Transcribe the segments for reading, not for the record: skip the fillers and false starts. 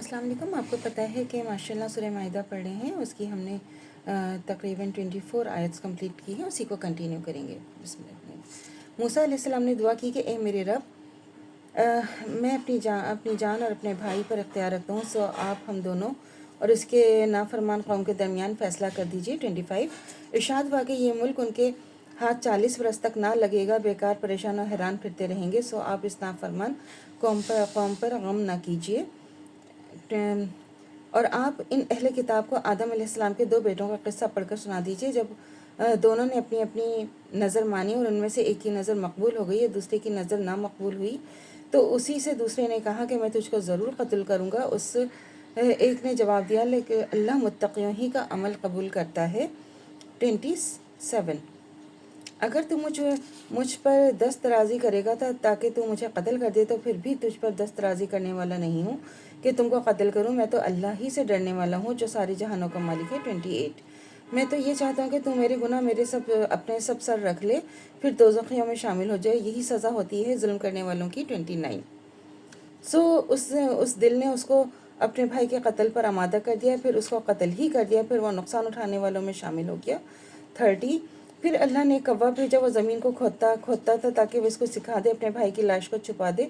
السلام علیکم۔ آپ کو پتہ ہے کہ ماشاءاللہ سورہ مائدہ پڑھ رہے ہیں، اس کی ہم نے تقریباً 24 آیتس کمپلیٹ کی ہیں، اسی کو کنٹینیو کریں گے۔ بسم اللہ۔ موسیٰ علیہ السلام نے دعا کی کہ اے میرے رب، میں اپنی جان اور اپنے بھائی پر اختیار رکھتا ہوں، سو آپ ہم دونوں اور اس کے نافرمان قوم کے درمیان فیصلہ کر دیجئے۔ 25 ارشاد ہوا کہ یہ ملک ان کے ہاتھ 40 برس تک نہ لگے گا، بیکار پریشان و حیران پھرتے رہیں گے، سو آپ اس نافرمان قوم پر غم نہ کیجیے۔ اور آپ ان اہل کتاب کو آدم علیہ السلام کے 2 بیٹوں کا قصہ پڑھ کر سنا دیجیے، جب دونوں نے اپنی اپنی نظر مانی اور ان میں سے ایک کی نظر مقبول ہو گئی اور دوسرے کی نظر نامقبول ہوئی، تو اسی سے دوسرے نے کہا کہ میں تجھ کو ضرور قتل کروں گا۔ اس ایک نے جواب دیا، لیکن اللہ متقیوں ہی کا عمل قبول کرتا ہے۔ 27 اگر تو مجھ پر دست درازی کرے گا تاکہ تو مجھے قتل کر دے، تو پھر بھی تجھ پر دست درازی کرنے والا نہیں ہوں کہ تم کو قتل کروں، میں تو اللہ ہی سے ڈرنے والا ہوں جو سارے جہانوں کا مالک ہے۔ 28 میں تو یہ چاہتا ہوں کہ تو میرے گناہ اپنے سب سر رکھ لے، پھر دوزخیوں میں شامل ہو جائے، یہی سزا ہوتی ہے ظلم کرنے والوں کی۔ 29 اس دل نے اس کو اپنے بھائی کے قتل پر آمادہ کر دیا، پھر اس کو قتل ہی کر دیا، پھر وہ نقصان اٹھانے والوں میں شامل ہو گیا۔ 30 پھر اللہ نے کوا بھیجا، وہ زمین کو کھودتا تھا تاکہ وہ اس کو سکھا دے، اپنے بھائی کی لاش کو چھپا دے۔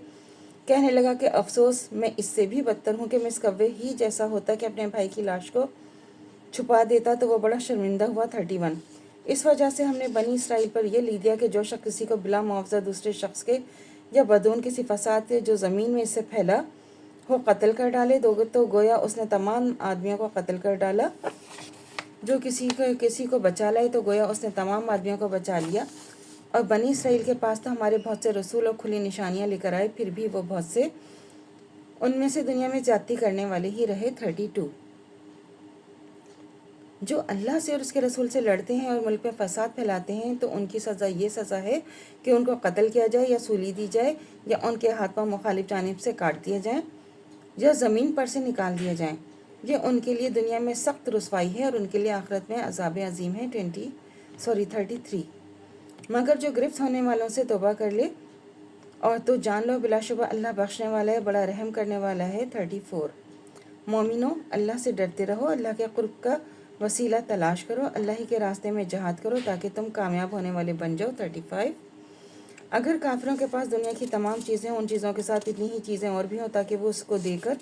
کہنے لگا کہ افسوس، میں اس سے بھی بدتر ہوں کہ میں اس کوے ہی جیسا ہوتا کہ اپنے بھائی کی لاش کو چھپا دیتا تو وہ بڑا شرمندہ ہوا۔ 31 اس وجہ سے ہم نے بنی اسرائیل پر یہ لی دیا کہ جو شخص کسی کو بلا معاوضہ دوسرے شخص کے یا بدون کسی فساد کے جو زمین میں اس سے پھیلا ہو قتل کر ڈالے، تو گویا اس نے تمام آدمیوں کو قتل کر ڈالا۔ جو کسی کو بچا لائے تو گویا اس نے تمام آدمیوں کو بچا لیا۔ اور بنی اسرائیل کے پاس تو ہمارے بہت سے رسول اور کھلی نشانیاں لے کر آئے، پھر بھی وہ بہت سے ان میں سے دنیا میں زیادتی کرنے والے ہی رہے۔ 32 جو اللہ سے اور اس کے رسول سے لڑتے ہیں اور ملک پہ فساد پھیلاتے ہیں، تو ان کی سزا یہ سزا ہے کہ ان کو قتل کیا جائے یا سولی دی جائے، یا ان کے ہاتھ پاؤں مخالف جانب سے کاٹ دیا جائیں، یا زمین پر سے نکال دیا جائیں۔ یہ ان کے لیے دنیا میں سخت رسوائی ہے اور ان کے لیے آخرت میں عذاب عظیم ہے۔ 33 مگر جو گرفت ہونے والوں سے توبہ کر لے اور تو جان لو بلا شبہ اللہ بخشنے والا ہے، بڑا رحم کرنے والا ہے۔ 34 مومنوں، اللہ سے ڈرتے رہو، اللہ کے قرب کا وسیلہ تلاش کرو، اللہ ہی کے راستے میں جہاد کرو تاکہ تم کامیاب ہونے والے بن جاؤ۔ 35 اگر کافروں کے پاس دنیا کی تمام چیزیں ان چیزوں کے ساتھ اتنی ہی چیزیں اور بھی ہوں تاکہ وہ اس کو دے کر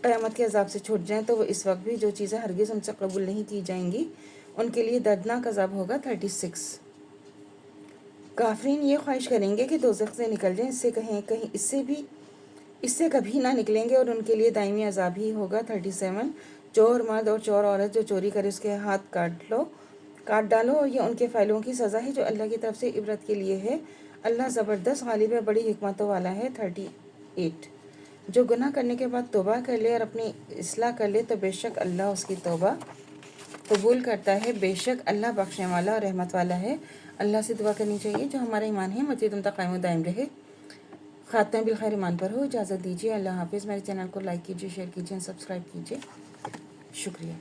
قیامت کے عذاب سے چھوٹ جائیں، تو وہ اس وقت بھی جو چیزیں ہرگز ان سے قبول نہیں کی جائیں گی، ان کے لیے دردناک عذاب ہوگا۔ 36 کافرین یہ خواہش کریں گے کہ دوزخ سے نکل جائیں، اس سے کبھی نہ نکلیں گے اور ان کے لیے دائمی عذاب ہی ہوگا۔ 37 چور مرد اور چور عورت جو چوری کرے اس کے ہاتھ کاٹ ڈالو، اور یہ ان کے فعلوں کی سزا ہے جو اللہ کی طرف سے عبرت کے لیے ہے، اللہ زبردست غالب ہے، بڑی حکمتوں والا ہے۔ 38 جو گناہ کرنے کے بعد توبہ کر لے اور اپنی اصلاح کر لے تو بے شک اللہ اس کی توبہ قبول کرتا ہے، بے شک اللہ بخشنے والا اور رحمت والا ہے۔ اللہ سے دعا کرنی چاہیے جو ہمارا ایمان ہے مزید ہم تک قائم و دائم رہے، خاتمہ بالخیر ایمان پر ہو۔ اجازت دیجیے، اللہ حافظ۔ میرے چینل کو لائک کیجیے، شیئر کیجیے، سبسکرائب کیجیے، شکریہ۔